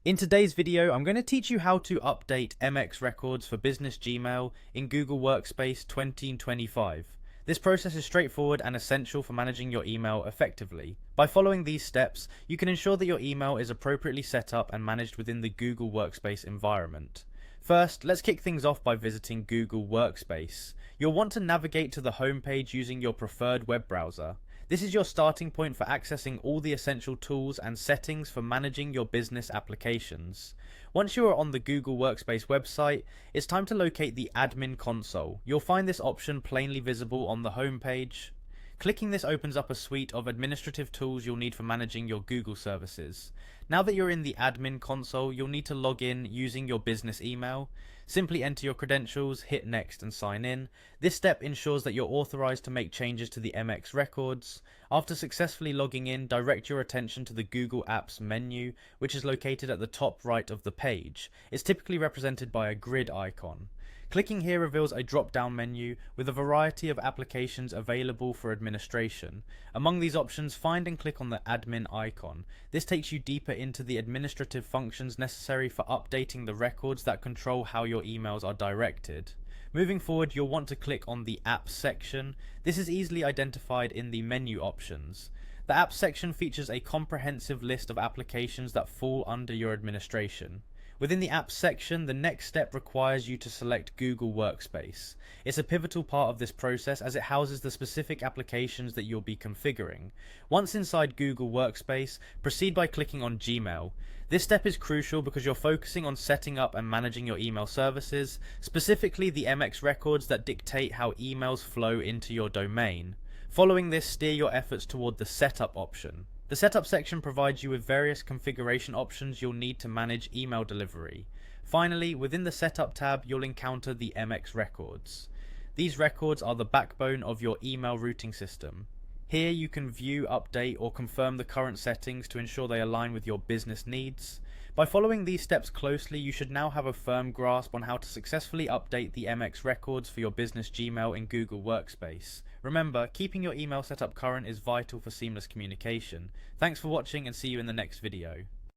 In today's video, I'm going to teach you how to update MX records for Business Gmail in Google Workspace 2025. This process is straightforward and essential for managing your email effectively. By following these steps, you can ensure that your email is appropriately set up and managed within the Google Workspace environment. First, let's kick things off by visiting Google Workspace. You'll want to navigate to the home page using your preferred web browser. This is your starting point for accessing all the essential tools and settings for managing your business applications. Once you are on the Google Workspace website, it's time to locate the Admin console. You'll find this option plainly visible on the home page. Clicking this opens up a suite of administrative tools you'll need for managing your Google services. Now that you're in the Admin console, you'll need to log in using your business email. Simply enter your credentials, hit next and sign in. This step ensures that you're authorized to make changes to the MX records. After successfully logging in, direct your attention to the Google Apps menu, which is located at the top right of the page. It's typically represented by a grid icon. Clicking here reveals a drop-down menu with a variety of applications available for administration. Among these options, find and click on the admin icon. This takes you deeper into the administrative functions necessary for updating the records that control how your emails are directed. Moving forward, you'll want to click on the Apps section. This is easily identified in the menu options. The Apps section features a comprehensive list of applications that fall under your administration. Within the Apps section, the next step requires you to select Google Workspace. It's a pivotal part of this process as it houses the specific applications that you'll be configuring. Once inside Google Workspace, proceed by clicking on Gmail. This step is crucial because you're focusing on setting up and managing your email services, specifically the MX records that dictate how emails flow into your domain. Following this, steer your efforts toward the Setup option. The Setup section provides you with various configuration options you'll need to manage email delivery. Finally, within the Setup tab, you'll encounter the MX records. These records are the backbone of your email routing system. Here you can view, update, or confirm the current settings to ensure they align with your business needs. By following these steps closely, you should now have a firm grasp on how to successfully update the MX records for your business Gmail in Google Workspace. Remember, keeping your email setup current is vital for seamless communication. Thanks for watching and see you in the next video.